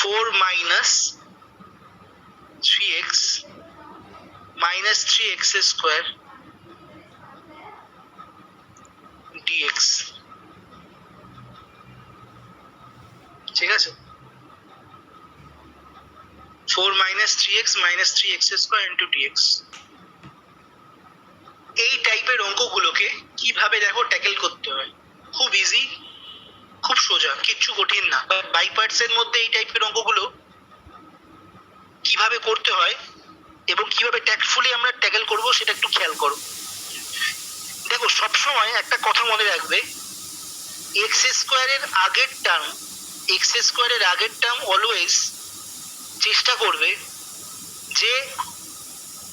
4 minus 3x minus 3x square dx, ঠিক আছে? 4 minus 3x minus 3x square into dx। এই টাইপের অঙ্কগুলোকে কিভাবে দেখো ট্যাকেল করতে হয়, খুব ইজি, খুব সোজা, কিচ্ছু কঠিন না। বাই পার্টস এর মধ্যে এই টাইপের অঙ্কগুলো কিভাবে করতে হয় এবং কিভাবে ট্যাক্টফুলি আমরা ট্যাকেল করব সেটা একটু খেয়াল করো। দেখো, সবসময় একটা কথা মনে রাখবে, এক্স স্কোয়ারের আগের টার্ম অলওয়েজ চেষ্টা করবে যে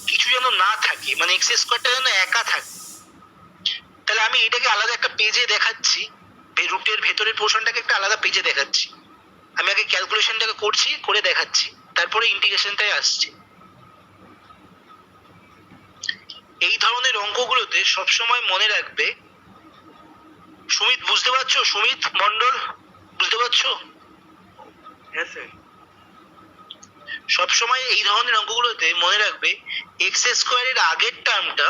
কিছু যেন না থাকে, মানে এক্স স্কোয়ারটা যেন একা থাকে। তাহলে আমি এটাকে আলাদা একটা পেজে দেখাচ্ছি, রুটের ভেতরের পোর্শনটাকে একটা আলাদা পেজে দেখাচ্ছি। আমি আগে ক্যালকুলেশনটাকে করছি, করে দেখাচ্ছি, তারপরে ইন্টিগ্রেশনটাই আসছে। এই ধরনের অঙ্কগুলোতে সবসময় মনে রাখবে, সুমিত বুঝতে পারছো? সুমিত মন্ডল বুঝতে পারছো? হ্যাঁ স্যার। সবসময় এই ধরনের অঙ্কগুলোতে মনে রাখবে এক্স স্কোয়ারের আগের টার্মটা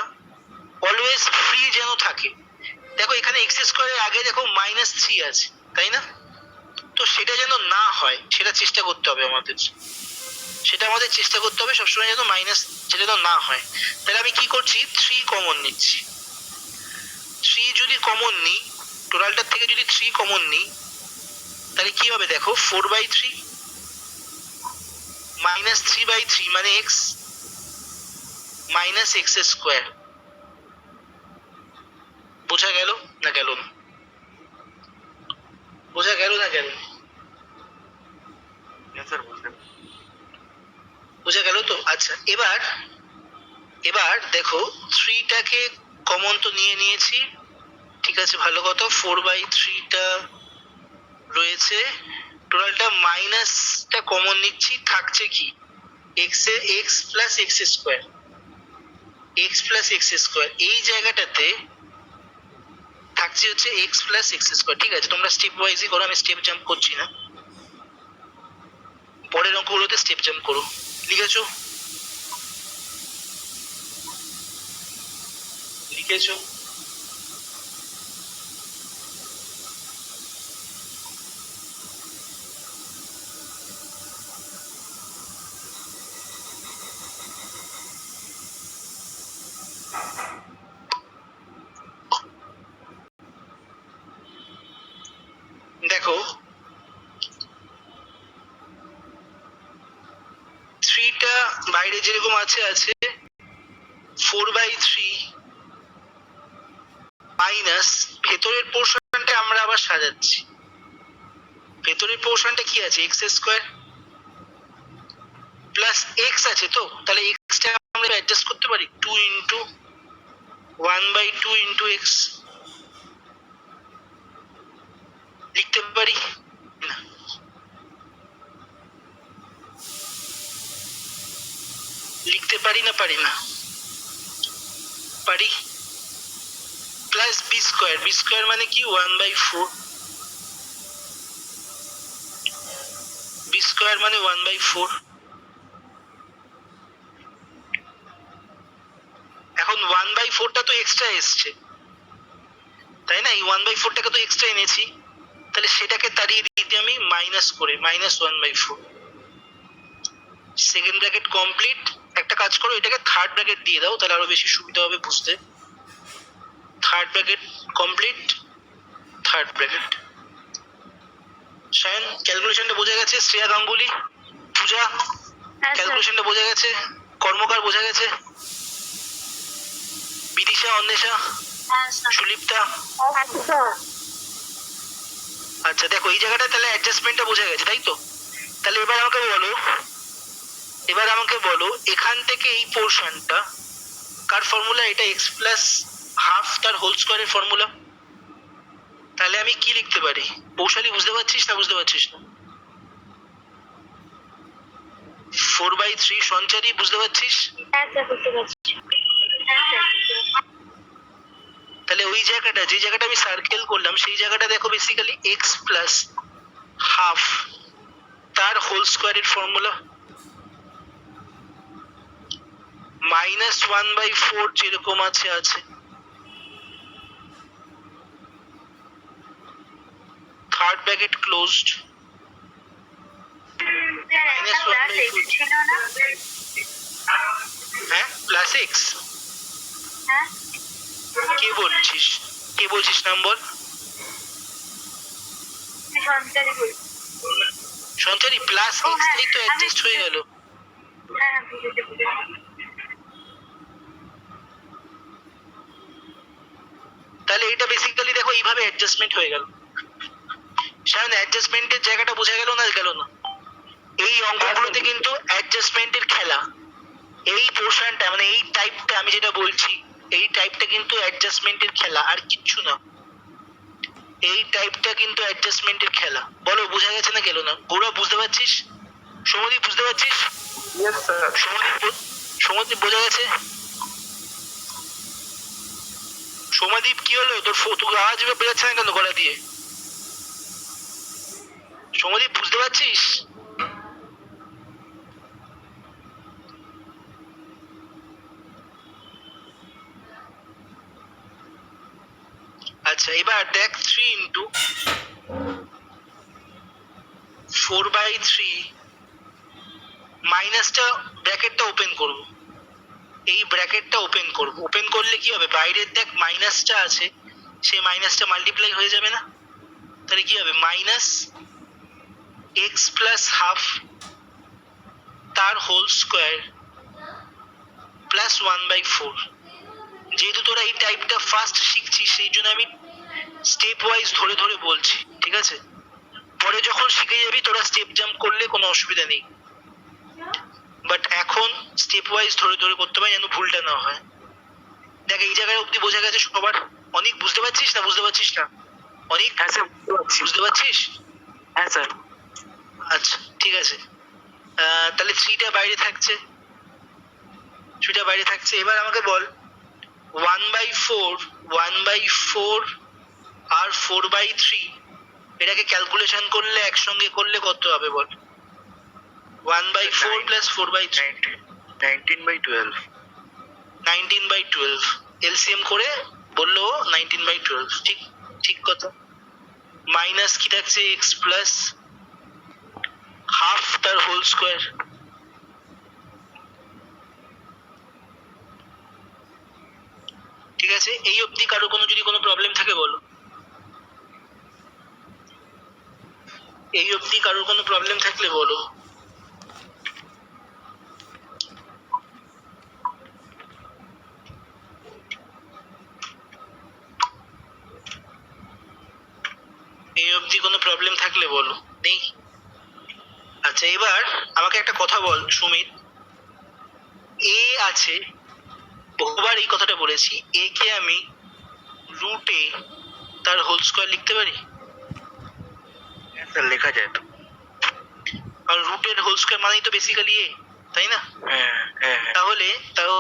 অলওয়েজ ফ্রি যেন থাকে। দেখো, এখানে এক্স স্কোয়ারের আগে দেখো -3 আছে, তাই না? তো সেটা যেন না হয়, সেটা চেষ্টা করতে হবে আমাদের। সবসময় যেন সেটা যেন না হয়। তাহলে আমি কি করছি, 3 কমন নিচ্ছি। 3 যদি কমন নিই, টোটালটার থেকে যদি 3 কমন নিই, তাহলে কি হবে দেখো, 4/3 minus 3/3 মানে x minus x স্কোয়ার। বোঝা গেল না গেল না? বোঝা গেল না গেল? হ্যাঁ স্যার, বুঝতে বোঝা গেল তো? আচ্ছা, এবার দেখো, 3টাকে কমন তো নিয়ে নিয়েছি, ঠিক আছে, ভালো কথা। 4/3টা রয়েছে, টোটালটা মাইনাসটা কমন নিচ্ছি, থাকছে কি, x প্লাস x স্কোয়ার। এই জায়গাটাতে থাকছে হচ্ছে x প্লাস x স্কোয়ার। ঠিক আছে, তোমরা স্টেপ ওয়াইজই করো, আমি স্টেপ জাম্প করছি না। পরের অঙ্কগুলোতে স্টেপ জাম্প করো। লিখেছো? দেখো, 3টা বাইরে যেরকম আছে 4/3 মাইনাস ভেতরের পোর্শনটা আমরা আবার সাজাচ্ছি। ভেতরের পোর্শনটা কি আছে, এক্স স্কোয়ার প্লাস এক্স আছে, তো তাহলে এক্সটা আমরা অ্যাডজাস্ট করতে পারি, 2 ইন্টু 1/2 ইন্টু এক্স লিখতে পারি না? লিখতে পারি না? পারি না? পারি। প্লাস বি স্কোয়ার মানে কি, 1/4। বি স্কোয়ার মানে 1/4। এখন 1/4টা তো এক্সট্রা এসছে, তাই না? এই 1/4টাকে তো এক্সট্রা এনেছি, তাহলে সেটাকে তাড়িয়ে দিতে আমি মাইনাস করে -1/4। Second bracket complete. একটা কাজ করো, এটাকে থার্ড ব্র্যাকেট দিয়ে দাও, তাহলে আরো বেশি সুবিধা হবে বুঝতে। Third bracket complete, third bracket. Sayan, ক্যালকুলেশনটা বোঝা গেছে? শ্রেয়া গাঙ্গুলি, পূজা, ক্যালকুলেশনটা বোঝা গেছে? কর্মকার বোঝা গেছে? বিদিশা, অন্বেষা, সুলিপ্তা? আচ্ছা, দেখো এই জায়গাটা তাহলে অ্যাডজাস্টমেন্টটা বোঝা গেছে, তাই তো? তাহলে এবার আমাকে বলো এখান থেকে এই পোর্শনটা কার ফর্মুলা? এটা x প্লাস হাফ তার হোল স্কোয়ারের ফর্মুলা। তাহলে আমি কি লিখতে পারি? পৌশালী, বুঝতে পারছিস না? 4/3 সঞ্চারী, বুঝতে পারছিস? তাহলে ওই জায়গাটা, যে জায়গাটা আমি সার্কেল করলাম, সেই জায়গাটা দেখো, বেসিক্যালি x প্লাস হাফ তার হোল হোল স্কোয়ারের ফর্মুলা -1/4 যেরকম আছে আছে, থার্ড ব্র্যাকেট ক্লোজড, ছিল না? হ্যাঁ প্লাস এক্স। হ্যাঁ, কে বলছিস, কে বলছিস নাম বল। সঞ্চারী বলছি। সঞ্চারী প্লাস ও, এক্স হ্যাঁ, এই তো আমি- অ্যাডজাস্ট হয়ে গেল। হ্যাঁ, বুঝেছি। তাহলে এটা বেসিক্যালি দেখো এইভাবে অ্যাডজাস্টমেন্ট হয়ে গেল। সায়ন অ্যাডজাস্টমেন্টের জায়গাটা বোঝা গেল না গেল না? এই অঙ্কগুলোতে কিন্তু অ্যাডজাস্টমেন্টের খেলা। এই পোর্শনটা মানে এই টাইপটা আমি যেটা বলছি, এই টাইপটা কিন্তু অ্যাডজাস্টমেন্টের খেলা, আর কিচ্ছু না। এই টাইপটা কিন্তু অ্যাডজাস্টমেন্টের খেলা। বলো বোঝা গেছে না গেল না? গৌরব বুঝতে পারছিস? সৌমদীপ বুঝতে পারছিস? Yes sir. সৌমদীপ বোঝা গেছে? সৌমদীপ কি হলো তোর? তোর আওয়াজ বেরোচ্ছে না কেন গলা দিয়ে? সৌমদীপ বুঝতে পারছিস? আচ্ছা এবার দেখ 3 ইন্টু 4/3 মাইনাসটা ব্র্যাকেটটা ওপেন করব, এই ব্র্যাকেটটা ওপেন করব। ওপেন করলে কি হবে, বাইরের দেখ মাইনাসটা আছে, সেই মাইনাসটা মাল্টিপ্লাই হয়ে যাবে না? তাহলে কি হবে, মাইনাস এক্স প্লাস হাফ তার হোল স্কোয়ার প্লাস 1/4। যেহেতু তোরা এই টাইপটা ফার্স্ট শিখছিস সেই জন্য আমি স্টেপ ওয়াইজ ধরে ধরে বলছি, ঠিক আছে? পরে যখন শিখে যাবি তোরা স্টেপ জাম্প করলে কোনো অসুবিধা নেই, বাট এখন স্টেপ ওয়াইজ ধরে ধরে করতে হবে যেন ভুলটা না হয়। দেখ এই জায়গায় অব্দি বোঝা গেছে সবার? অনেক বুঝতে পারছিস না? বুঝতে পারছিস না অনেক? হ্যাঁ স্যার, বুঝতে পারছি। বুঝতে পারছিস? হ্যাঁ স্যার। আচ্ছা ঠিক আছে। তাহলে 3টা বাইরে থাকছে, 3টা বাইরে থাকছে। এবার আমাকে বল 1/4 আর 4/3 এটাকে ক্যালকুলেশন করলে একসঙ্গে করলে কত হবে বল? 1/4 প্লাস 4/3 19/12। 19/12 এলসিএম করে বললো 19/12। ঠিক ঠিক কথা। মাইনাস কি থাকছে, এক্স প্লাস হাফ তার হোল স্কোয়ার। ঠিক আছে, এই অবধি কারো কোনো যদি কোনো প্রবলেম থাকে বলো। এই অবধি কারোর কোনো প্রবলেম থাকলে বলো। এই অবধি কোনো প্রবলেম থাকলে বলো। নেই? আচ্ছা এবার আমাকে একটা কথা বল সুমিত, এ আছে, বহুবার এই কথাটা বলেছি, এ কে আমি রুটে তার হোল স্কোয়ার লিখতে পারি? হ্যাঁ স্যার, লেখা যায় তো। কারণ রুটের হোল স্কোয়ার মানেই তো বেসিক্যালি এ, তাই না? হ্যাঁ হ্যাঁ হ্যাঁ। তাহলে তাও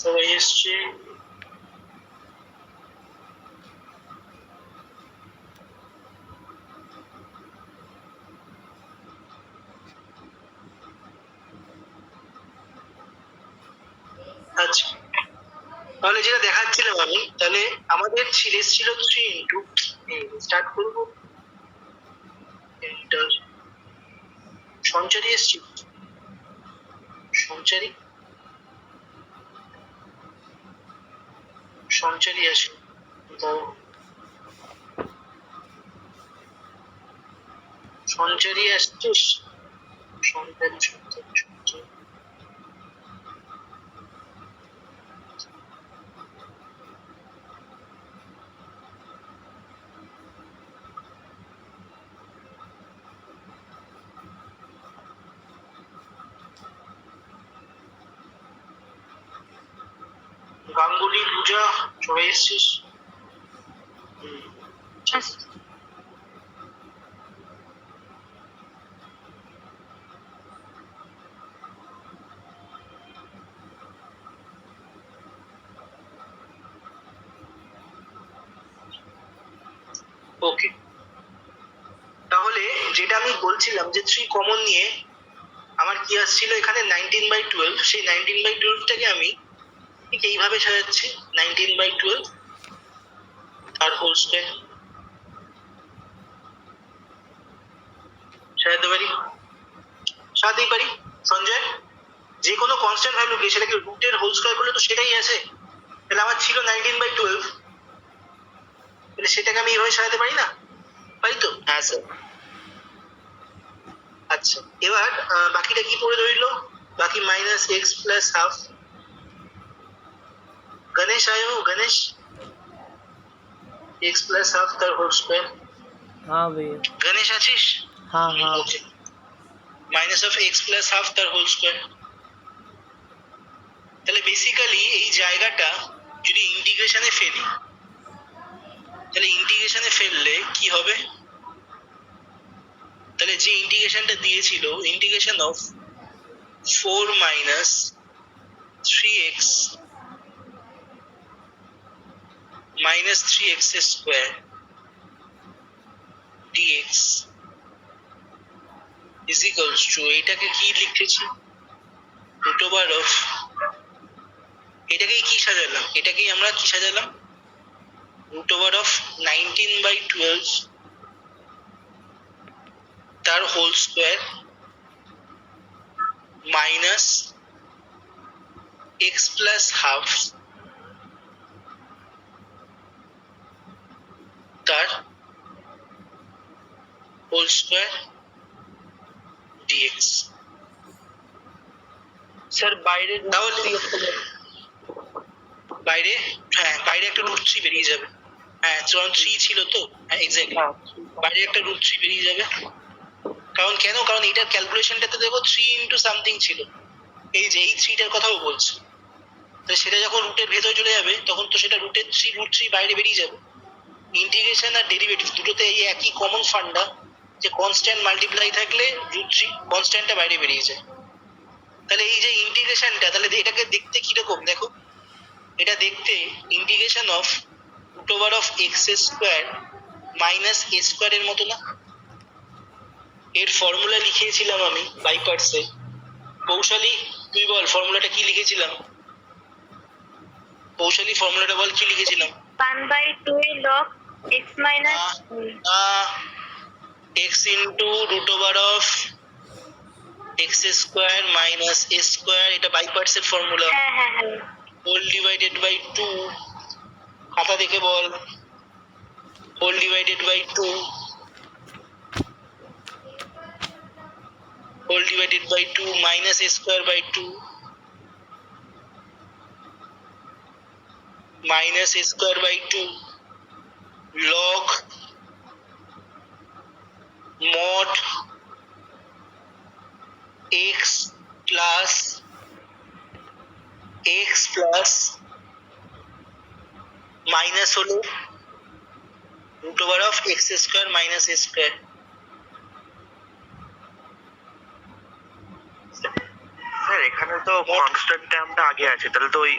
সবাই এসছে। আচ্ছা, তাহলে যেটা দেখাচ্ছিলাম আমি, তাহলে আমাদের ছিল 3 ইন্টু, স্টার্ট করবো। সঞ্চারী এসছি, সঞ্চারী সঞ্চারী আসে দাও। সঞ্চারী আসছিস? সঞ্চারী সঞ্চারী সঞ্চারী গাঙ্গুলি, পূজা, সবাই এসছিস? ওকে, তাহলে যেটা আমি বলছিলাম যে 3 কমন নিয়ে আমার কি আসছিল এখানে 19/12, সেই 19/12টাকে আমি ঠিক এইভাবে সাজাচ্ছি। 19/12 তার হোল স্কয়ার সাজাতে পারি, সাজাতেই পারি। সঞ্জয়, যে কোনো কনস্ট্যান্ট ভ্যালুকে সেটাকে রুটের হোল স্কয়ার করলে তো সেটাই আছে। তাহলে আমার ছিল 19/12, তাহলে সেটাকে আমি এইভাবে সাজাতে পারি না? পারি তো? হ্যাঁ স্যার। আচ্ছা, এবার বাকিটা কি পড়ে রইলো? বাকি -x+½ गणेश आए हो? गणेश, x+½ তার হোল স্কয়ার। हाँ भैया। गणेश আছিস? हाँ हाँ। ওকে, -x+½ তার হোল স্কয়ার। তাহলে বেসিক্যালি এই জায়গাটা যদি ইন্টিগ্রেশনে ফেলি, তাহলে ইন্টিগ্রেশনে ফেললে কি হবে? তাহলে যে ইন্টিগ্রেশনটা দিয়েছিল, integration of 4 - 3x - 3x² dx is equals to, এটাকে কি লিখেছি? রুট ওভার অফ, এটাকেই কি সাজালাম? এটাকেই আমরা কি সাজালাম? রুট ওভার অফ 19/12 তার হোল স্কয়ার মাইনাস x+½ তার হোল স্কয়ার dx। सर বাইরে তাহলে বাইরে, হ্যাঁ বাইরে একটা √3 বেরিয়ে যাবে। হ্যাঁ, যখন 3 ছিল তো, হ্যাঁ এক্স্যাক্টলি, বাইরে একটা √3 বেরিয়ে যাবে। কারণ কেন? কারণ এটার ক্যালকুলেশনটাতে দেখো 3 ইন্টু সামথিং ছিল, এই যে এই 3টার কথাও বলছি। তো সেটা যখন রুটের ভেতরে চলে যাবে, তখন তো সেটা রুটের √3 বাইরে বেরিয়ে যাবে। ইন্টিগ্রেশন আর ডেরিভেটিভ দুটোতে এই একই কমন ফান্ডা, যে কনস্ট্যান্ট মাল্টিপ্লাই থাকলে √3 কনস্ট্যান্টটা বাইরে বেরিয়ে যায়। তাহলে এই যে ইন্টিগ্রেশনটা, তাহলে এটাকে দেখতে কিরকম দেখো? এটা দেখতে integration of root over of x² minus a² এর মতো না? এর ফর্মুলা লিখেছিলাম আমি বাই পার্টসে। কৌশালী তুই বল ফর্মুলাটা কি লিখেছিলাম? কৌশালী ফর্মুলাটা বল কি লিখেছিলাম? 1/12 log x minus x into root over of x² minus a², এটা বাই পার্টসের ফর্মুলা। হ্যাঁ হ্যাঁ হ্যাঁ হোল ডিভাইডেড বাই 2, খাতা দেখে বল, whole divided by 2, whole divided by 2 minus a² by 2 minus a² by 2 log mod x plus minus হলো root over of x² minus a²। Sir এখানে তো কনস্ট্যান্ট টার্মটা আগে আছে, তাহলে তো ওই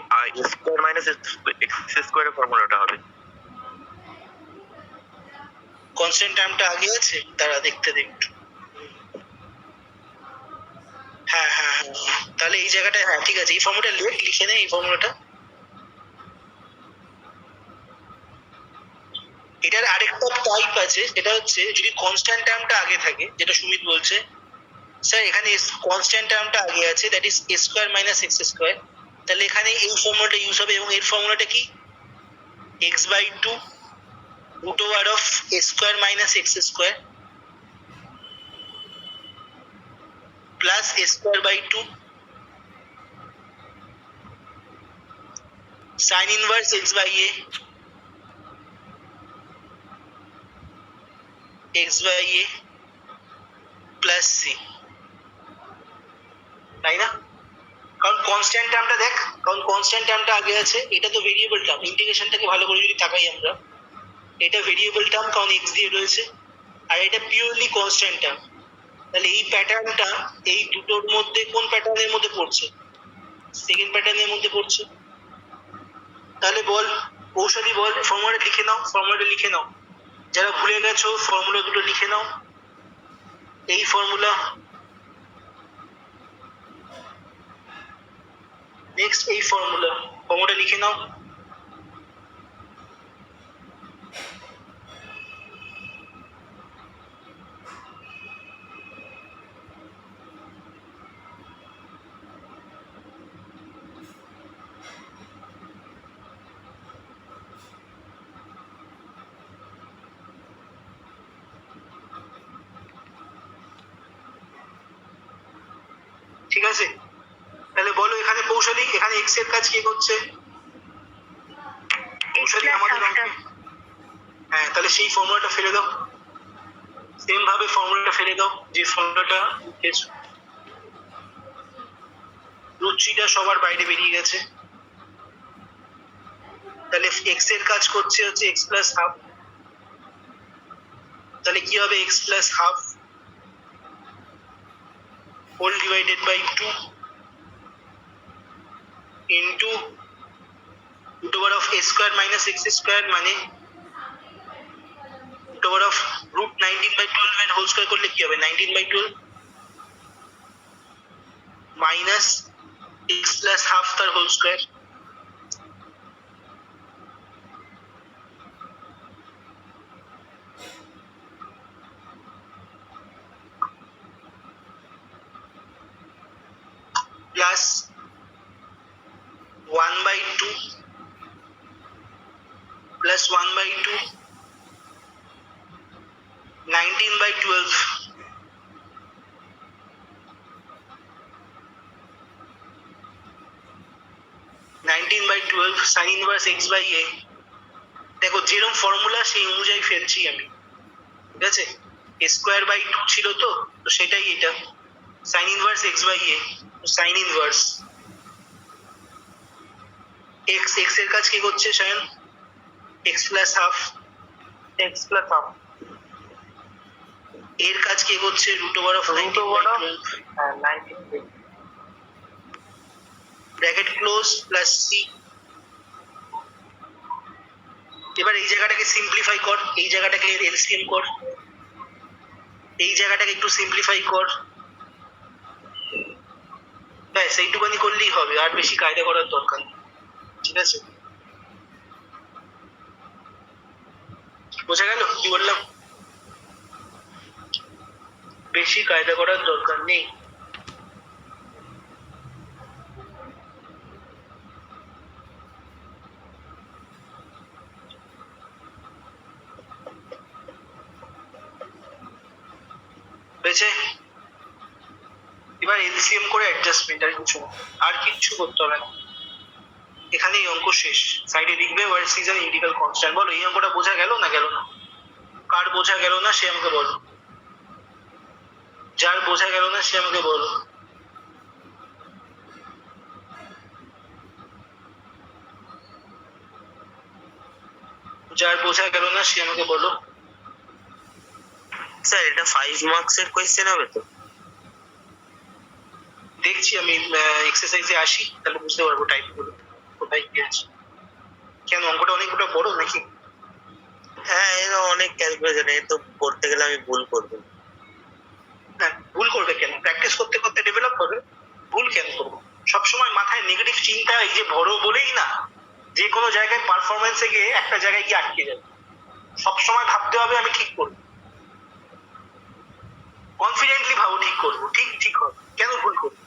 স্কোয়ার মাইনাস এক্স স্কোয়ারের ফর্মুলাটা হবে। কনস্ট্যান্ট টার্মটা আগে আছে, তারা দেখতে দে একটু। হ্যাঁ হ্যাঁ হ্যাঁ হ্যাঁ। তাহলে এই জায়গাটা, হ্যাঁ ঠিক আছে, এই ফর্মুলাটা লিখে নে, এই ফর্মুলাটা। এটার আরেকটা টাইপ আছে, সেটা হচ্ছে যদি কনস্ট্যান্ট টার্মটা আগে থাকে, যেটা সুমিত বলছে, স্যার এখানে কনস্ট্যান্ট টার্মটা আগে আছে, that is a square minus x square, তাহলে এখানে এই ফর্মুলাটা ইউজ হবে, এবং এর ফর্মুলাটা কি, x by two root over of a square minus x square plus a square by two sine inverse x by a x by a plus c, তাই না? কারণ কনস্ট্যান্ট টার্মটা দেখ, কারণ কনস্ট্যান্ট টার্মটা আগে আছে, এটা তো ভেরিয়েবল টার্ম, ইন্টিগ্রেশনটাকে ভালো করে যদি তাকাই আমরা, এটা ভেরিয়েবল টার্ম কারণ এক্স দিয়ে রয়েছে, আর এটা পিওরলি কনস্ট্যান্ট টার্ম। তাহলে এই প্যাটার্নটা এই দুটোর মধ্যে কোন প্যাটার্নের মধ্যে পড়ছে? সেকেন্ড প্যাটার্নের মধ্যে পড়ছে। তাহলে বল কৌশলী, বল ফর্মুলাটা লিখে নাও, ফর্মুলাটা লিখে নাও, যারা ভুলে গেছো ফর্মুলা দুটো লিখে নাও। এই ফর্মুলা, নেক্সট এই ফর্মুলাটা লিখে নাও। ঠিক আছে, তাহলে বলো এখানে কৌশলী, এখানে এক্স এর কাজ কে করছে? কৌশলী আমাদের অঙ্কে, হ্যাঁ, তাহলে সেই ফর্মুলাটা ফেলে দাও, সেম ভাবে ফর্মুলাটা ফেলে দাও যে ফর্মুলাটা লিখেছো। রুট থ্রিটা সবার বাইরে বেরিয়ে গেছে, তাহলে এক্স এর কাজ করছে হচ্ছে এক্স প্লাস হাফ, তাহলে কি হবে, x plus half whole divided by 2 into root over of a square minus x square, মানে রুট ওভার অফ রুট 19/12 এর হোল স্কোয়ার করলে কি হবে, 19/12 মাইনাস এক্স প্লাস হাফ তার whole square, plus 1/2 plus 1/2 19/12 19/12 sine inverse x by a. দেখো যেরকম formula সেই অনুযায়ী ফেলছি আমি, ঠিক আছে? এ স্কোয়ার বাই 2 ছিল তো সেটাই এটা, sine inverse x by a, sine inverse x, x এর কাজ কি করছে Sayan? X plus half, x plus half, এর কাজ কে করছে? Root over of root over of 19 bracket close plus c. এবার এই জায়গাটাকে সিম্পলিফাই কর, এই জায়গাটাকে এলসিএম কর, এই জায়গাটাকে একটু সিম্পলিফাই কর, ব্যাস এইটুখানি করলেই হবে, আর বেশি কায়দা করার দরকার নেই, ঠিক আছে? বোঝা গেল কি বললাম? বেশি কায়দা করার দরকার নেই। হয়েছে? এবার এলসিএম করে অ্যাডজাস্টমেন্ট, আর কিছু না, আর কিচ্ছু করতে হবে না, এখানেই অঙ্ক শেষ। সাইডে লিখবে ওয়ার সিজন ইন্টিগ্রাল কনস্ট্যান্ট। বলো এই অঙ্কটা বোঝা গেল না গেল না? কার বোঝা গেল না সে আমাকে বলো, যার বোঝা গেল না সে আমাকে বলো। যার বোঝা গেল না সে আমাকে বলো। স্যার এটা 5 মার্কসের কোয়েশ্চেন হবে তো? দেখছি আমি এক্সারসাইজে আসি, তাহলে বুঝতে পারবো টাইপগুলো কোথায় কি আছে। কেন অঙ্কটা অনেকটা বড় নাকি? হ্যাঁ, এর অনেক ক্যালকুলেশন, এ তো করতে গেলে আমি ভুল করবো। হ্যাঁ, ভুল করবে কেন? প্র্যাকটিস করতে করতে ডেভেলপ হবে। ভুল কেন করবো? সবসময় মাথায় নেগেটিভ চিন্তা এই যে বড় বলেই না যে কোনো জায়গায় পারফরমেন্সে গিয়ে একটা জায়গায় গিয়ে আটকে যাবে। সবসময় ভাবতে হবে আমি ঠিক করবো, কনফিডেন্টলি ভাবো ঠিক করবো, ঠিক ঠিক হবে। কেন ভুল করবো?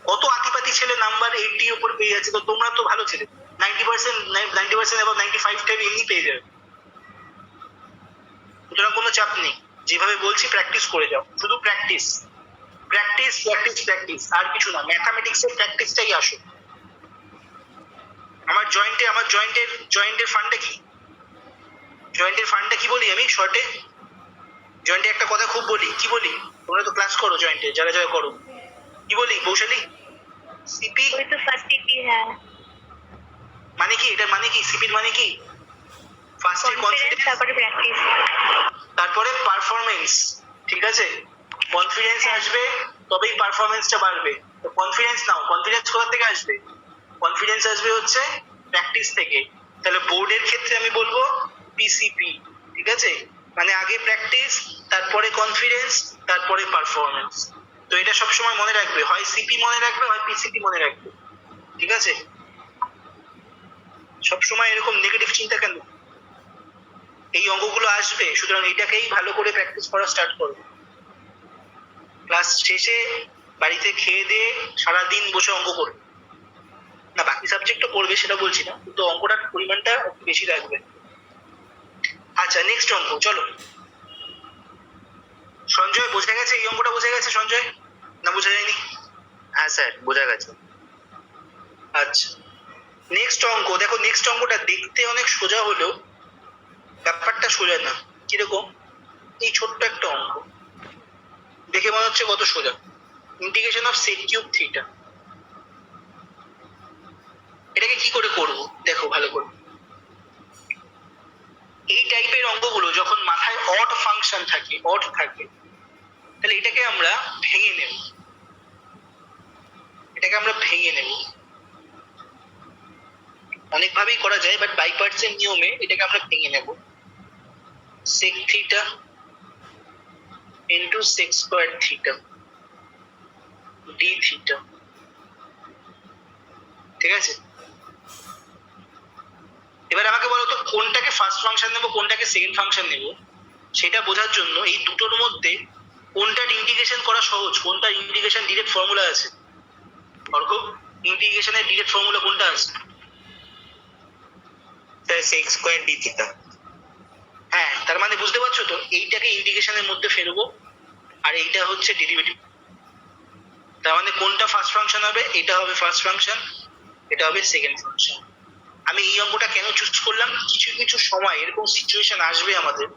কত আতিপাতি ছেলে নাম্বার 80 উপর পেয়ে যাচ্ছে, তো তোমরা তো ভালো ছেলে, 90% এবং 95 টাইম এমনি পেয়ে যাবে। সুতরাং কোনো চাপ নেই, যেভাবে বলছি প্র্যাকটিস করে যাও, শুধু প্র্যাকটিস প্র্যাকটিস প্র্যাকটিস প্র্যাকটিস, আর কিছু না। ম্যাথামেটিক্সের প্র্যাকটিসটাই আসো। আমার জয়েন্টের ফান্ডটা কি? জয়েন্টের ফান্ডটা কি বলি আমি শর্টে? জয়েন্টে একটা কথা খুব বলি, কি বলি? তোমরা তো ক্লাস করো জয়েন্টে, যারা যারা করো, কি বলি বৌশালী? সিপি वही तो फर्स्ट सीपी है। মানে কি? এটার মানে কি? সিপির মানে কি? ফার্স্টে कॉन्फिडेंस কনফিডেন্স, তারপরে প্র্যাকটিস। তারপরে পারফরমেন্স। ঠিক আছে, কনফিডেন্স আসবে তবেই পারফরমেন্সটা বাড়বে। তো কনফিডেন্স নাও। কনফিডেন্স কোথা থেকে আসবে? কনফিডেন্স আসবে হচ্ছে প্র্যাকটিস থেকে। তাহলে বোর্ডের ক্ষেত্রে আমি বলবো পিসিপি। ঠিক আছে, মানে আগে প্র্যাকটিস, তারপরে কনফিডেন্স, তারপরে পারফরমেন্স। তো এটা সবসময় মনে রাখবে, হয় সিপি মনে রাখবে, হয় পিসিপি মনে রাখবে। ঠিক আছে, সবসময় এরকম নেগেটিভ চিন্তা কেন? এই অঙ্কগুলো আসবে, সুতরাং এটাকেই ভালো করে প্র্যাকটিস করা স্টার্ট করো। ক্লাস শেষে বাড়িতে খেয়ে দিয়ে সারাদিন বসে অঙ্ক করবে না, বাকি সাবজেক্টও করবে সেটা বলছি না, কিন্তু অঙ্কটার পরিমাণটা একটু বেশি রাখবে। আচ্ছা, নেক্সট অঙ্ক চলো। সঞ্জয় বোঝা গেছে? এই অঙ্কটা বোঝা গেছে সঞ্জয়, না বোঝা যায়নি? হ্যাঁ স্যার, বোঝা গেছে। আচ্ছা, নেক্সট অঙ্ক দেখো। নেক্সট অঙ্কটা দেখতে অনেক সোজা হলেও ব্যাপারটা সোজা না। কিরকম? এই ছোট্ট একটা অঙ্ক দেখে মনে হচ্ছে কত সোজা। Integration of sec cube theta. এটাকে কি করে করব দেখো ভালো করে। এই টাইপের অঙ্কগুলো যখন মাথায় অড ফাংশন থাকে, অড থাকে, তাহলে এটাকে আমরা ভেঙে নেব। এটাকে আমরা ভেঙে নেব, অনেকভাবেই করা যায়, বাট বাই পার্টসের নিয়মে এটাকে আমরা ভেঙে নেব। sec theta into sec square theta d theta. ঠিক আছে, এবার আমাকে বলো তো কোনটাকে ফার্স্ট ফাংশন নেব, কোনটাকে সেকেন্ড ফাংশন নেব, সেটা বোঝার জন্য এই দুটোর মধ্যে কোনটার ইন্টিগ্রেশন করা সহজ, কোনটার ইন্টিগ্রেশন ডিরেক্ট ফর্মুলা আছে? অর্ক, ইন্টিগ্রেশনের ডিরেক্ট ফর্মুলা কোনটা আছে? Sir sec square d theta. হ্যাঁ, তার মানে বুঝতে পারছো তো, এইটাকে ইন্টিগ্রেশনের মধ্যে ফেলবো আর এইটা হচ্ছে ডেরিভেটিভ। তার মানে কোনটা ফার্স্ট ফাংশন হবে? এটা হবে ফার্স্ট ফাংশন, এটা হবে সেকেন্ড ফাংশন। আমি এই অঙ্কটা কেন চুজ করলাম? কিছু কিছু সময় এরকম সিচুয়েশন আসবে আমাদের,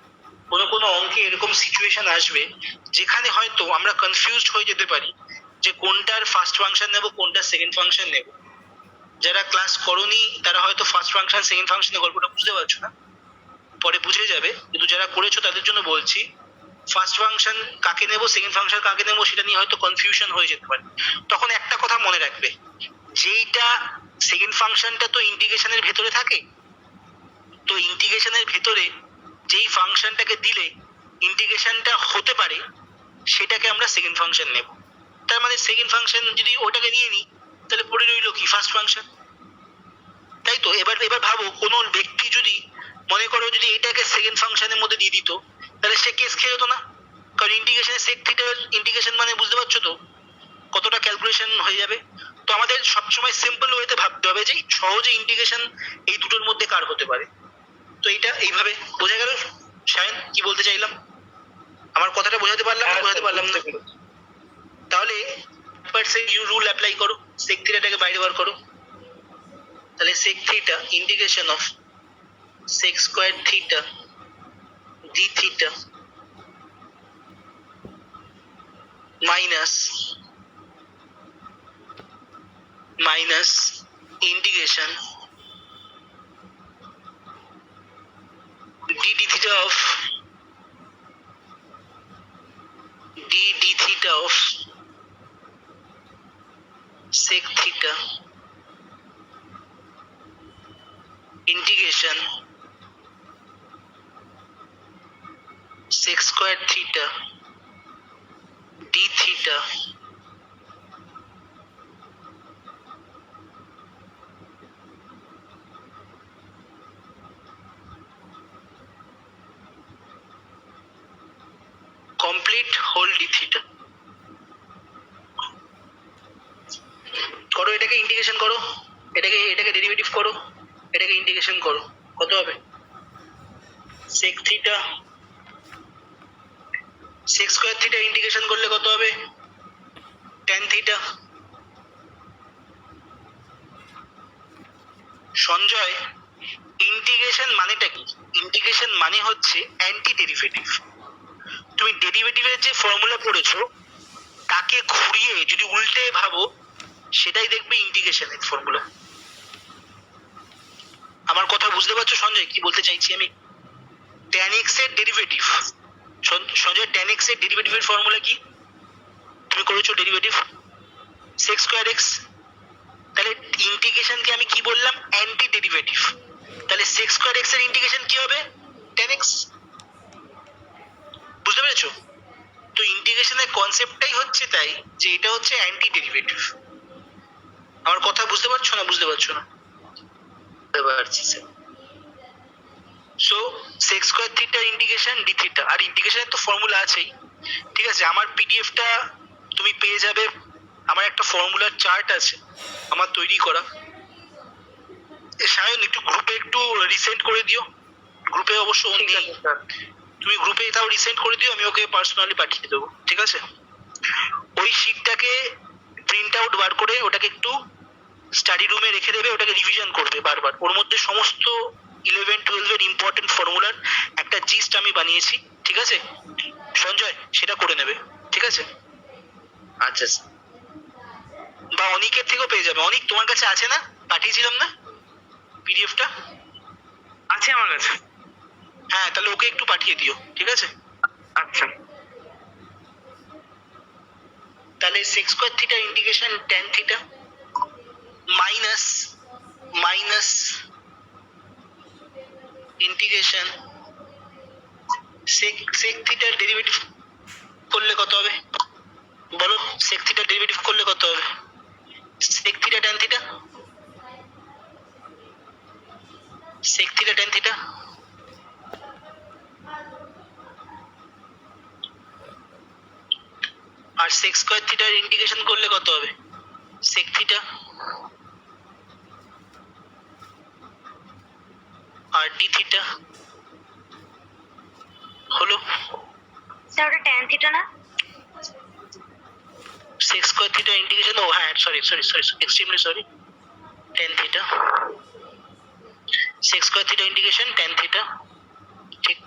কোনো কোনো অঙ্কে এরকম সিচুয়েশন আসবে যেখানে হয়তো আমরা কনফিউজড হয়ে যেতে পারি যে কোনটার ফার্স্ট ফাংশন নেব, কোনটার সেকেন্ড ফাংশন নেব। যারা ক্লাস করোনি তারা হয়তো ফার্স্ট ফাংশন সেকেন্ড ফাংশনের গল্পটা বুঝতে পারছো না, পরে বুঝে যাবে, কিন্তু যারা করেছো তাদের জন্য বলছি, ফার্স্ট ফাংশন কাকে নেব, সেকেন্ড ফাংশন কাকে নেব, সেটা নিয়ে হয়তো কনফিউশন হয়ে যেতে পারে। তখন একটা কথা মনে রাখবে, যেইটা সেকেন্ড ফাংশনটা তো ইন্টিগ্রেশনের ভেতরে থাকে, তো ইন্টিগ্রেশনের ভেতরে যেই ফাংশনটাকে দিলে ইন্টিগ্রেশনটা হতে পারে সেটাকে আমরা সেকেন্ড ফাংশন নেব। তার মানে সেকেন্ড ফাংশন যদি ওটাকে নিয়ে নিই, তাহলে পড়ে রইল কি? First function. তাই তো, এবার এবার ভাবো, কোনো ব্যক্তি যদি মনে করো যদি এটাকে সেকেন্ড ফাংশনের মধ্যে দিয়ে দিত, তাহলে সে কেস খেয়ে যেত না, কারণ ইন্টিগ্রেশনের সেক থিটার ইন্টিগ্রেশন মানে বুঝতে পারছো তো কতটা ক্যালকুলেশন হয়ে যাবে। তো আমাদের সবসময় সিম্পল ওয়েতে ভাবতে হবে যে সহজে ইন্টিগ্রেশন এই দুটোর মধ্যে কার হতে পারে। তো এটা এইভাবে বোঝা গেল শায়ন কি বলতে চাইলাম? আমার কথাটা বোঝাতে পারলাম না? বোঝাতে পারলাম না? তাহলে ইউ রুল অ্যাপ্লাই করো, সেক থিটাটাকে বাইরে বার করো। তাহলে sec theta integration of sec square theta d theta minus integration d d theta of d d theta of sec square theta d theta complete whole d theta করো, এটাকে integration করো, এটাকে derivative করো, এটাকে ইন্টিগ্রেশন করো, কত হবে? sec theta sec square theta integration করলে কত হবে? tan theta। সঞ্জয়, ইন্টিগ্রেশন মানেটা কি? ইন্টিগ্রেশন মানে হচ্ছে অ্যান্টি ডেরিভেটিভ। তুমি ডেরিভেটিভের যে ফর্মুলা পড়েছো তাকে ঘুরিয়ে যদি উল্টে ভাবো, সেটাই দেখবে ইন্টিগ্রেশনের ফর্মুলা। আমার কথা বুঝতে পারছো সঞ্জয়, কি বলতে চাইছি আমি? tan x এর ডেরিভেটিভ, সঞ্জয় tan x এর ডেরিভেটিভের ফর্মুলা কি? তুমি করেছো ডেরিভেটিভ sec square x, তাহলে ইন্টিগ্রেশনকে আমি কি বললাম? Anti derivative. তাহলে sec square x এর ইন্টিগ্রেশন কি হবে? tan x। বুঝতে পেরেছো? তো ইন্টিগ্রেশনের কনসেপ্টটাই হচ্ছে তাই যে এটা হচ্ছে অ্যান্টি ডেরিভেটিভ। আমার কথা বুঝতে পারছো না? বুঝতে পারছো না? বুঝতে পারছি sir. So sec square theta integration d theta, আর ইন্টিগ্রেশনের তো ফর্মুলা আছেই, ঠিক আছে? আমার পিডিএফটা তুমি পেয়ে যাবে, আমার একটা ফর্মুলার চার্ট আছে আমার তৈরি করা। সায়ন, একটু গ্রুপে একটু রিসেন্ড করে দিও, গ্রুপে অবশ্য ও নেই, তুমি গ্রুপে তাও রিসেন্ড করে দিও, আমি ওকে পার্সোনালি পাঠিয়ে দেবো, ঠিক আছে? ওই শিটটাকে প্রিন্ট আউট বার করে ওটাকে একটু স্টাডি রুমে রেখে দেবে, ওটাকে রিভিশন করবে বারবার। ওর মধ্যে সমস্ত 11-12 এর ইম্পর্টেন্ট ফর্মুলার একটা জিস্ট আমি বানিয়েছি, ঠিক আছে সঞ্জয়? সেটা করে নেবে, ঠিক আছে? আচ্ছা, বা অনিকের থেকেও পেয়ে যাবে। অনিক, তোমার কাছে আছে না? পাঠিয়েছিলাম না পিডিএফটা? আছে আমার কাছে। হ্যাঁ, তাহলে ওকে একটু পাঠিয়ে দিও, ঠিক আছে? আচ্ছা, তাহলে sec square theta integration tan theta minus integration sec theta derivative করলে কত হবে বলো? sec theta ডেরিভেটিভ করলে কত হবে? sec theta tan theta, sec theta tan theta। আর sec square theta এর ইন্টিগ্রেশন করলে কত হবে? sec theta আর d theta হলো। স্যার ওটা tan theta না? sec square theta ইন্টিগ্রেশন, ও হ্যাঁ, sorry, extremely sorry, tan theta sec square theta integration tan theta, ঠিক।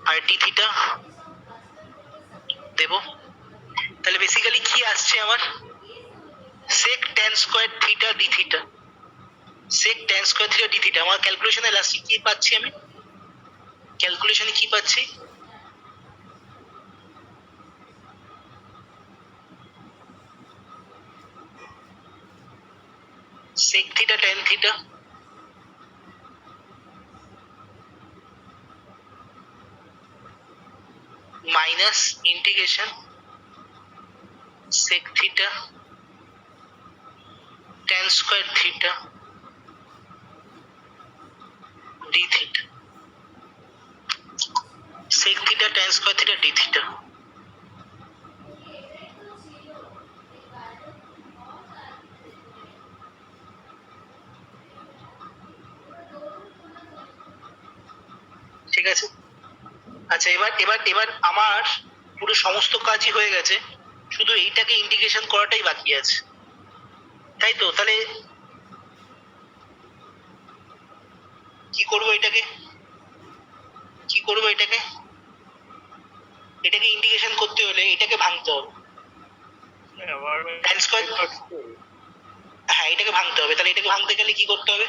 আর d theta দেবো। তাহলে বেসিক্যালি কি আসছে আমার? sec tan square theta d theta, sec tan square theta d theta। আমার ক্যালকুলেশনে লাস্টে কি পাচ্ছি আমি? ক্যালকুলেশনে কি পাচ্ছি? sec theta tan theta minus integration sec theta tan square theta d theta, sec theta tan square theta d theta। ঠিক আছে? আচ্ছা, এবার আমার পুরো সমস্ত কাজই হয়ে গেছে, শুধু এইটাকে ইন্টিগ্রেশন করাটাই বাকি আছে, তাই তো? তাহলে কি করব এটাকে? এটাকে ইন্টিগ্রেশন করতে হলে এটাকে ভাঙতে হবে। tan square, হ্যাঁ, এটাকে ভাঙতে হবে। তাহলে এটাকে ভাঙতে গেলে কি করতে হবে?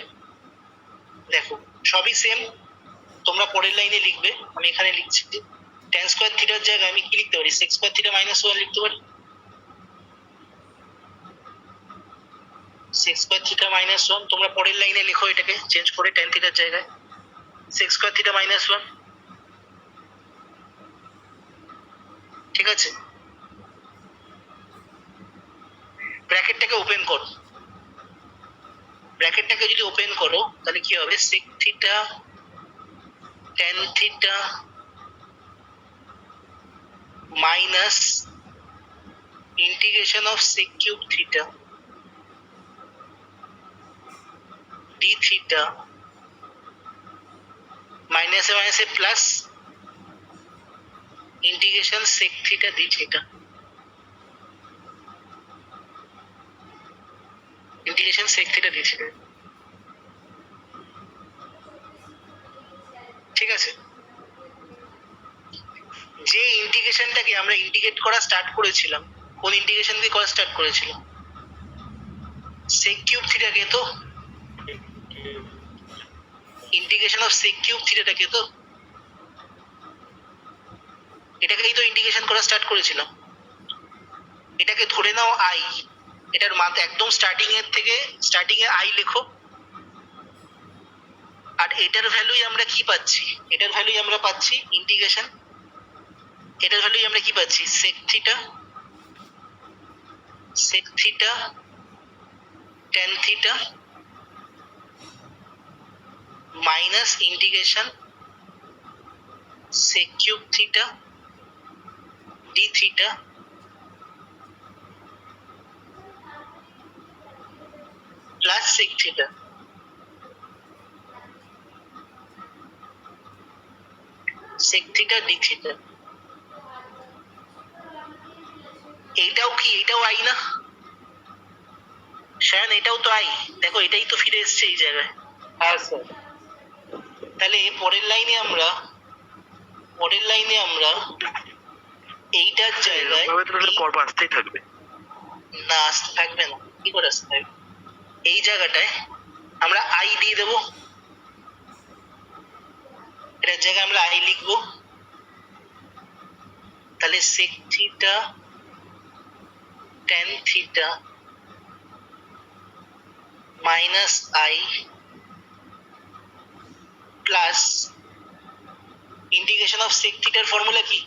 দেখো, সবই সেম, তোমরা পরের লাইনে লিখবে, আমি এখানে লিখছি। tan square থিটার জায়গায় আমি কি লিখতে পারি? sec square theta minus 1 লিখতে পারি। sec square theta minus 1, তোমরা পরের লাইনে লেখো এটাকে চেঞ্জ করে tan থিটার জায়গায় sec square theta minus 1। ঠিক আছে, ব্র্যাকেটটাকে ওপেন করো। ব্র্যাকেটটাকে যদি ওপেন করো তাহলে কি হবে, sec theta tan theta minus integration of sec cube theta d theta মাইনাসে মাইনাসে plus integration sec theta d theta, integration sec theta d theta. ঠিক আছে, যে ইন্টিগ্রেশনটাকে আমরা ইন্টিগ্রেট করা স্টার্ট করেছিলাম, কোন ইন্টিগ্রেশন দিয়ে করা স্টার্ট করেছিলাম, sec কিউব থিটাকে তো, ইন্টিগ্রেশন অফ sec কিউব থিটাটাকে তো, এটাকেই তো ইন্টিগ্রেশন করা স্টার্ট করেছিলাম। এটাকে ধরে নাও আই, এটার মান একদম স্টার্টিং এর থেকে, স্টার্টিং এ আই লেখো, আর এটার ভ্যালুই আমরা কি পাচ্ছি, এটার ভ্যালুই আমরা পাচ্ছি ইন্টিগ্রেশন, এটার ভ্যালুই আমরা কি পাচ্ছি, sec theta tan theta minus integration sec cube theta d theta plus sec theta. sec theta d theta, এইটাও কি, এইটাও আই না শায়ন, এটাও তো আই, দেখো এটাই তো ফিরে এসছে এই জায়গায়। হ্যাঁ স্যার। তাহলে পরের লাইনে আমরা এইটার জায়গায় এরকমভাবে তো তাহলে পর্ব আসতেই থাকবে। না, আসতে থাকবে না, কি করে আসতে থাকবে, এই জায়গাটায় আমরা আই দিয়ে দেবো, এটার জায়গায় আমরা আই লিখবো, তাহলে sec theta tan theta minus I plus integration of sec থিটার ফর্মুলা কি,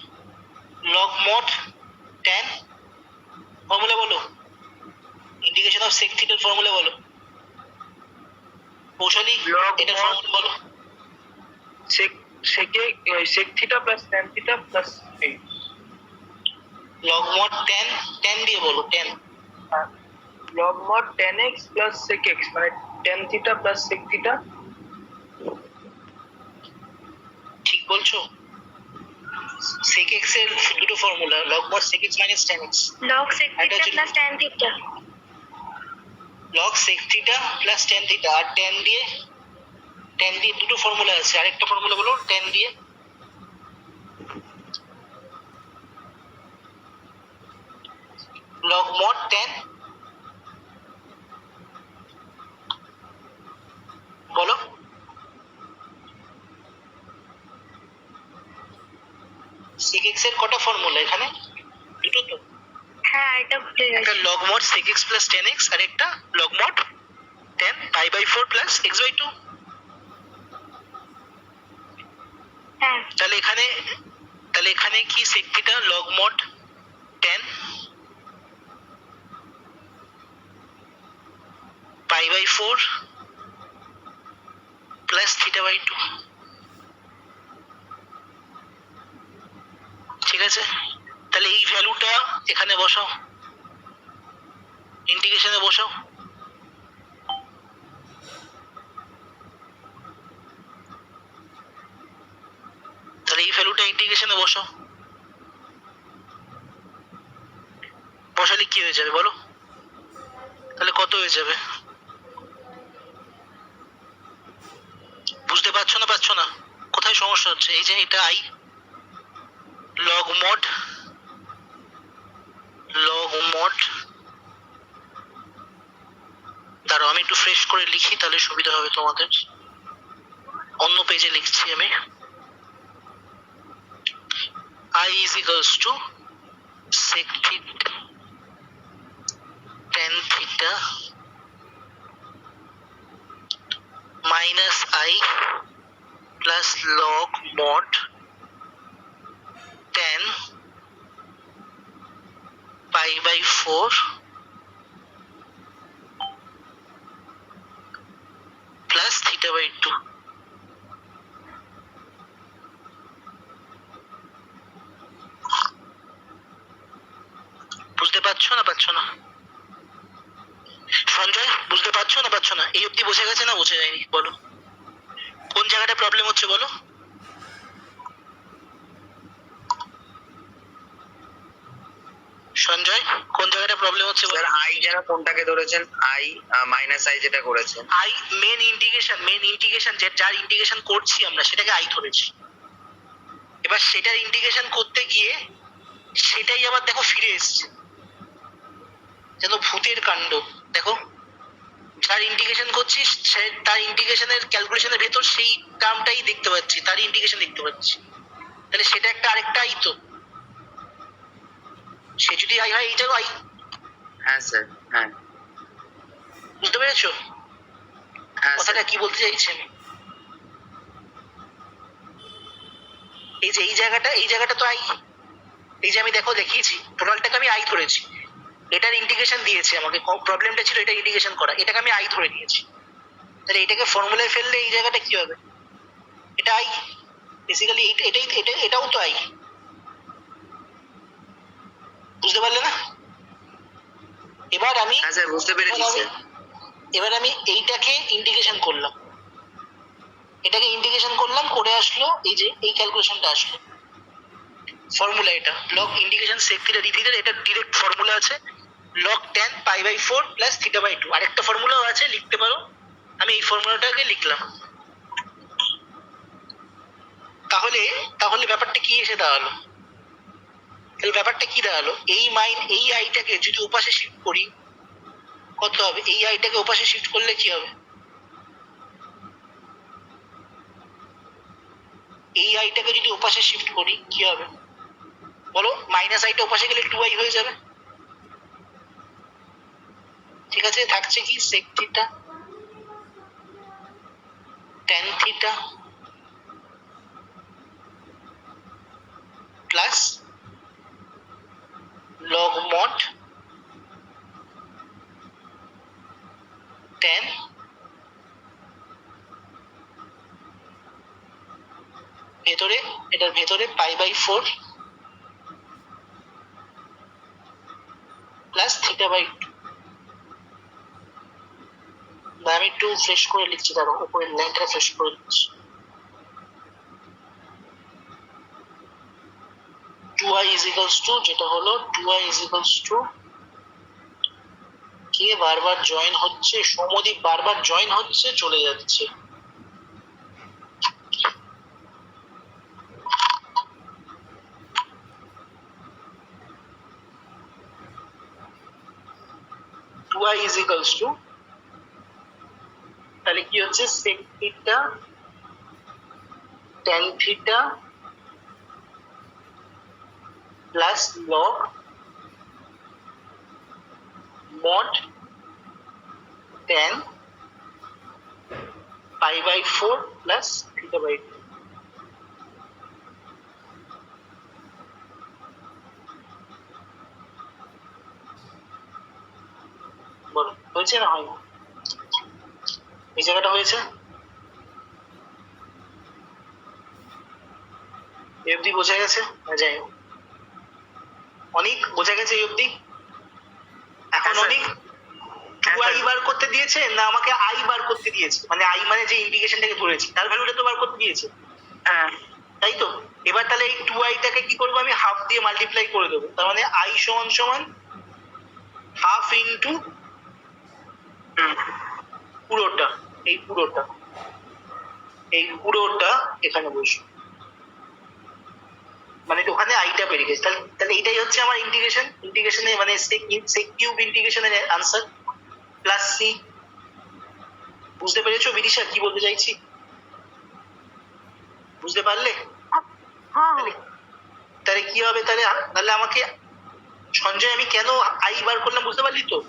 log mod tan, ফর্মুলা বলো, ইন্টিগ্রেশন অফ sec থিটার ফর্মুলা বলো কৌশলী, Log এটা mod ফর্মুলা বলো। sec theta plus tan theta plus 8. log mod tan দিয়ে বলো, tan Log mod tan x plus sec x মানে tan theta plus sec theta. ঠিক বলছো, sec x এর দুটো formula, log mod sec x minus tan x, log sec এটা theta হচ্ছে plus tan theta. log sec theta plus tan theta, আর tan দিয়ে দুটো formula আছে, আরেকটা ফর্মুলা বলো tan দিয়ে, log mod tan বলো, sec x এর কটা ফর্মুলা এখানে, দুটো তো, হ্যাঁ এটা ভুলে একটা গেছি। log mod sec x plus tan x আর একটা log mod tan pi by 4 plus x by 2। হ্যাঁ তাহলে এখানে কি sec theta log mod tan pi by 4 plus theta by 2, ঠিক আছে, তাহলে এই ভ্যালুটা এখানে বসাও, ইন্টিগ্রেশনে বসাও, তাহলে এই ভ্যালুটা ইন্টিগ্রেশনে বসাও, বসালে কি হয়ে যাবে বলো, তাহলে কত হয়ে যাবে, বুঝতে পারছো না কোথায় সমস্যা হচ্ছে, এই যে এটা আই, log mod দাঁড়াও আমি একটু ফ্রেশ করে লিখি তাহলে সুবিধা হবে তোমাদের, অন্য পেজে লিখছি আমি, I is equals to sec theta tan theta minus I plus log mod tan π/4 plus θ/2। বুঝতে পারছো না পারছো না? সঞ্জয় বুঝতে পারছো না পারছো না? এই অবধি বোঝা গেছে না বোঝা যায়নি বলো? কোন জায়গাটা প্রবলেম হচ্ছে বলো? সঞ্জয় কোন জায়গাটা প্রবলেম হচ্ছে স্যার বলো? আই যেন কোনটাকে ধরেছেন, আই মাইনাস আই যেটা করেছেন। আই মেন ইন্টিগ্রেশন যার ইন্টিগ্রেশন করছি আমরা সেটাকে আই ধরেছি। এবার সেটার ইন্টিগ্রেশন করতে গিয়ে সেটাই আবার দেখো ফিরে এসছে, যেন ভূতের কাণ্ড। দেখো যার ইন্টিগ্রেশন করছি তার ইন্টিগ্রেশনের ক্যালকুলেশনের ভেতর সেই টার্মটাই দেখতে পাচ্ছি, তারই ইন্টিগ্রেশন দেখতে পাচ্ছি। তাহলে সেটা একটা আরেকটা আই তো। সে যদি আই হয় এইটাও আই। হ্যাঁ স্যার, হ্যাঁ বুঝতে পেরেছো হ্যাঁ স্যার। কথাটা কি বলতে চাইছেন? এই যে এই জায়গাটা তো আই। এই যে আমি দেখো দেখিয়েছি টোটালটাকে আমি আই ধরেছি, এটার ইন্টিগ্রেশন দিয়েছে আমাকে, প্রবলেমটা ছিল এটা ইন্টিগ্রেশন করা, এটাকে আমি আই ধরে নিয়েছি। তাহলে এটাকে ফর্মুলায় ফেললে এই জায়গাটা কি হবে? এটা আই বেসিক্যালি, এটাও তো আই। বুঝতে পারলে না? এবার আমি হ্যাঁ স্যার বুঝতে পেরেছি স্যার। এবার আমি এইটাকে ইন্টিগ্রেশন করলাম, এটাকে ইন্টিগ্রেশন করলাম, করে আসলো এই যে এই ক্যালকুলেশনটা আসলো। ফর্মুলা এটা log integration sec theta d থিটার, এটা ডাইরেক্ট ফর্মুলা আছে log tan π/4 প্লাস θ/2। আরেকটা ফর্মুলাও আছে লিখতে পারো, আমি এই ফর্মুলাটাকে লিখলাম। তাহলে তাহলে ব্যাপারটা কি এসে দাঁড়ালো? তাহলে ব্যাপারটা কি দাঁড়ালো? এই আইটাকে যদি ওপাশে শিফট করি কত হবে? এই আইটাকে ওপাশে শিফট করলে কি হবে? এই আইটাকে যদি ওপাশে শিফট করি কি হবে বলো? মাইনাস আইটা ওপাশে গেলে 2i হয়ে যাবে। ঠিক আছে, থাকছে কি sec theta tan theta plus log mod tan ভেতরে, এটার ভেতরে π/4 প্লাস θ/2। আমি একটু ফ্রেশ করে লিখছি, তারপর উপরের লাইনটা ফ্রেশ করে লিখছি। 2i is equals to, যেটা হলো 2i is equals to, কে বারবার জয়েন হচ্ছে, সমদ্বীপ বারবার জয়েন হচ্ছে চলে যাচ্ছে। Two i is equals to, তাহলে কি হচ্ছে sec theta tan theta plus log mod tan π/4 plus θ/2। বলো হয়েছে না হয়নি? এই জায়গাটা হয়েছে? এই অবধি বোঝা গেছে? যাই হোক, অনেক বোঝা গেছে এই অবধি? এখন হ্যাঁ, অনেক হ্যাঁ, 2i স্যার। বার করতে দিয়েছে না আমাকে i বার করতে দিয়েছে? মানে i মানে যে ইন্ডিকেশনটাকে ধরেছি তার ভ্যালুটা তো বার করতে দিয়েছে, হ্যাঁ তাই তো? এবার তাহলে এই 2i টাকে কি করবো আমি? হাফ দিয়ে মাল্টিপ্লাই করে দেবো, তার মানে i সমান সমান হাফ ইন্টু পুরোটা, এই পুরোটা এখানে বসবে, মানে ওখানে আইটা বেরিয়ে গেছে। তাহলে এইটাই হচ্ছে আমার ইন্টিগ্রেশনে মানে sec কিউব ইন্টিগ্রেশনের আনসার প্লাস সি। বুঝতে পেরেছো বিদিশা কি বলতে চাইছি? বুঝতে পারলে? তাহলে কি হবে? তাহলে আমাকে সঞ্জয় আমি কেন আই বার করলাম বুঝতে পারলি তো?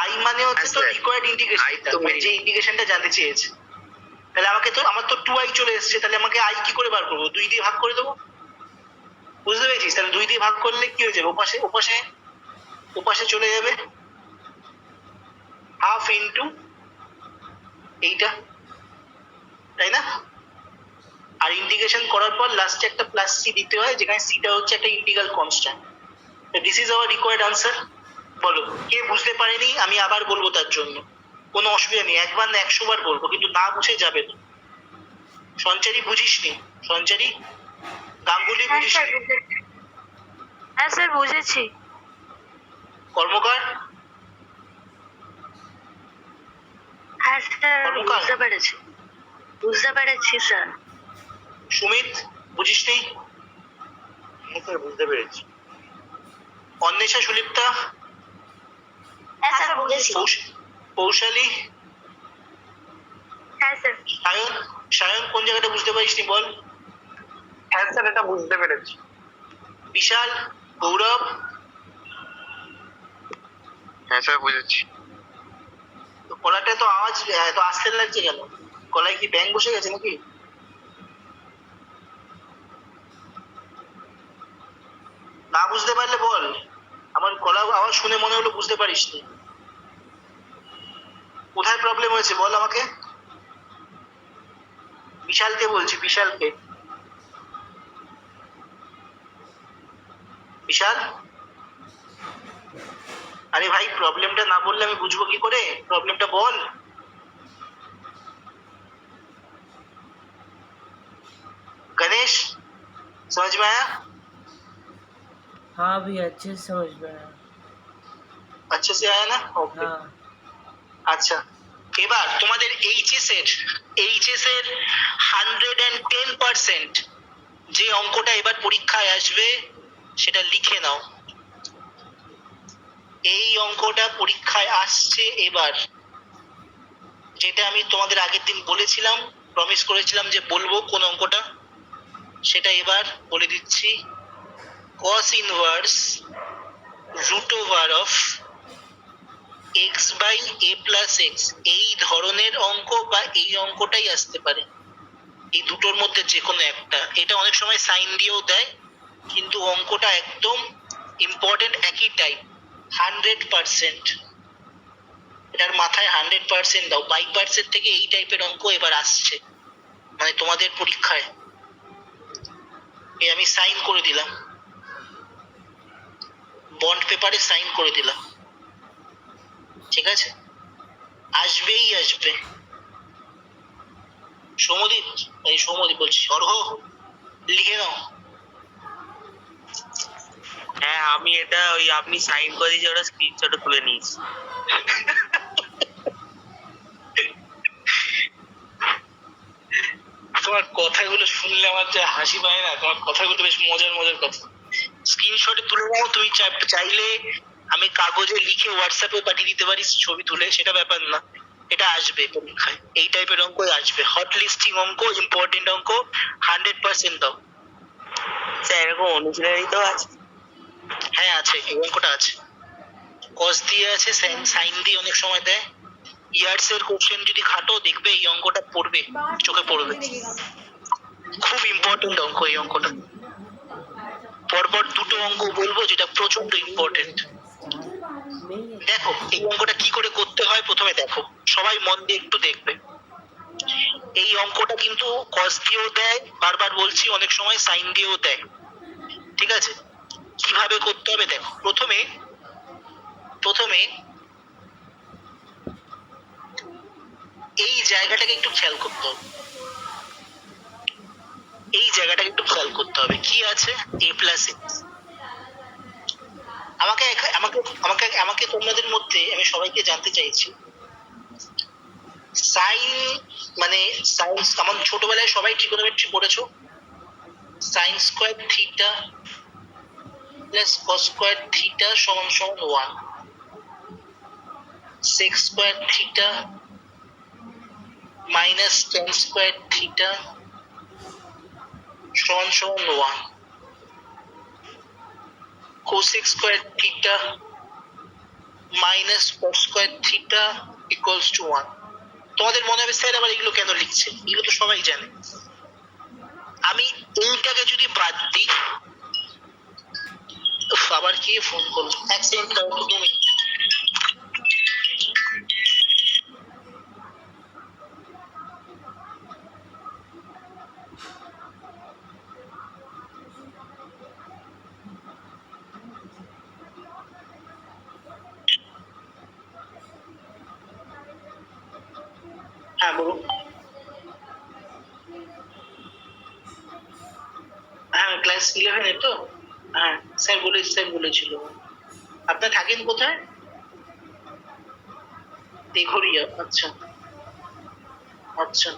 আই মানে হচ্ছে তো হ্যাঁ, রিকোয়ার্ড ইন্টিগ্রেশন, I তো যে ইন্টিগ্রেশনটা জানতে চেয়েছে। তাহলে আমার তো 2i চলে এসেছে, তাহলে আমাকে আই কি করে বার করবো? 2 দিয়ে ভাগ করে দেবো। বুঝতে পেরেছিস? তাহলে 2 দিয়ে ভাগ করলে কি হয়ে যাবে? ওপাশে ওপাশে চলে যাবে হাফ ইন্টু এইটা, তাই না? আর ইন্টিগ্রেশন করার পর লাস্টে একটা প্লাস সি দিতে হয়, যেখানে সিটা হচ্ছে একটা integral constant. This is our required answer. বলো কে বুঝতে পারেনি, আমি আবার বলবো তার জন্য, কোনো অসুবিধা নেই, একবার না 100 বার বলবো, কিন্তু না বুঝে যাবে না। সঞ্চারী বুঝিসনি? সঞ্চারী, গাঙ্গুলি হ্যাঁ বুঝিস? স্যার বুঝেছি। হ্যাঁ স্যার বুঝেছি। কর্মকার? হ্যাঁ স্যার কর্মকার? বুঝতে পেরেছি, বুঝতে পেরেছি স্যার। সুমিত বুঝিসনি? হ্যাঁ স্যার বুঝতে পেরেছি। অন্বেষা, সুলিপ্তা? হ্যাঁ স্যার বুঝেছি। কৌশালী? হ্যাঁ স্যার। সায়ন? সায়ন কোন জায়গাটা বুঝতে পারিসনি বল? হ্যাঁ স্যার এটা বুঝতে পেরেছি। বিশাল? গৌরব? হ্যাঁ স্যার বুঝেছি। তো গলাটা তো আওয়াজ এত আস্তে লাগছে কেন? গলায় কি ব্যাং বসে গেছে নাকি? না বুঝতে পারলে বল, আমার গলা আওয়াজ শুনে মনে হলো বুঝতে পারিসনি। কোথায় প্রবলেম হয়েছে বল আমাকে। বিশালকে বলছি, বিশালকে। বিশাল? আরে ভাই প্রবলেমটা না বললে আমি বুঝবো কি করে? প্রবলেমটা বল। गणेश समझ में आया? हाँ भी अच्छे से समझ में आया। अच्छे से आया ना? ओके। हाँ আচ্ছা, এবার তোমাদের এইচএস এর 110% যে অঙ্কটা এবার পরীক্ষায় আসবে সেটা লিখে নাও। এই অঙ্কটা পরীক্ষায় আসছে এবার, যেটা আমি তোমাদের আগের দিন বলেছিলাম, প্রমিস করেছিলাম যে বলবো কোন অঙ্কটা, সেটা এবার বলে দিচ্ছি। cos inverse root over of x by a plus x, এই ধরনের অঙ্ক বা এই অঙ্কটাই আসতে পারে, এই দুটোর মধ্যে যে কোনো একটা। এটা অনেক সময় সাইন দিয়েও দেয়, কিন্তু অঙ্কটা একদম ইম্পর্টেন্ট, একই টাইপ, 100%। এটার মাথায় 100% দাও। বাই পার্টসের থেকে এই টাইপের অঙ্ক এবার আসছে, মানে তোমাদের পরীক্ষায়। আমি সাইন করে দিলাম, বন্ড পেপারে সাইন করে দিলাম, ঠিক আছে? আসবেই আসবে। সৌমদীপ, এই সৌমদীপ বলছি, অর্ঘ লিখে নাও। হ্যাঁ আমি এটা ওই আপনি সাইন করে দিয়েছি ওটা স্ক্রিনশট তুলে নিয়েছি। তোমার কথাগুলো শুনলে আমার যা হাসি পায় না, তোমার কথাগুলো বেশ মজার মজার কথা। স্ক্রিনশটে তুলে নাও, তুমি চাইলে আমি কাগজে লিখে হোয়াটসঅ্যাপে পাঠিয়ে দিতে পারি ছবি তুলে, সেটা ব্যাপার না। এটা আসবে পরীক্ষায়, এই টাইপের অঙ্কই আসবে। হট লিস্টিং অঙ্ক, ইম্পর্টেন্ট অঙ্ক, 100% দাও। স্যার এরকম অনুশীলনী তো আছে? হ্যাঁ আছে, এই অঙ্কটা আছে। কস দিয়ে আছে, সাইন দিয়ে অনেক সময় দেয়। ইয়ার্স এর কোশ্চেন যদি ঘাটো দেখবে এই অঙ্কটা পড়বে, চোখে পড়বে। খুব ইম্পর্টেন্ট অঙ্ক এই অঙ্কটা। পরপর দুটো অঙ্ক বলবো যেটা প্রচন্ড ইম্পর্টেন্ট। দেখো এই অঙ্কটা কি করে করতে হয়, প্রথমে দেখো, সবাই মন দিয়ে একটু দেখবে। এই অঙ্কটা কিন্তু কস দিয়েও দেয়, বারবার বলছি, অনেক সময় সাইন দিয়েও দেয়, ঠিক আছে? কিভাবে করতে হবে দেখো। প্রথমে এই জায়গাটাকে একটু খেয়াল করতে হবে, এই জায়গাটাকে একটু খেয়াল করতে হবে। কি আছে? a plus x. আমাকে আমাকে আমাকে আমাকে তোমাদের মধ্যে আমি সবাইকে জানতে চাইছি, সাইন মানে সাইন, আমার ছোটবেলায় সবাই ট্রিগোনোমেট্রি পড়েছো। Sine square theta plus cos square theta সমান সমান 1, sec square theta minus tan square theta সমান সমান 1, cosec square theta minus cos square theta equals to 1। তোমাদের মনে হবে স্যার আবার এগুলো কেন লিখছে, এগুলো তো সবাই জানে। আমি এইটাকে যদি বাদ দিই, আবার কি কে ফোন করলো? এক সেকেন্ড দাও, 2 মিনিট। হ্যাঁ বলুন। হ্যাঁ ক্লাস 11 তো। হ্যাঁ স্যার বলেছিল। আপনার থাকেন কোথায়? তেঘরিয়া, আচ্ছা আচ্ছা।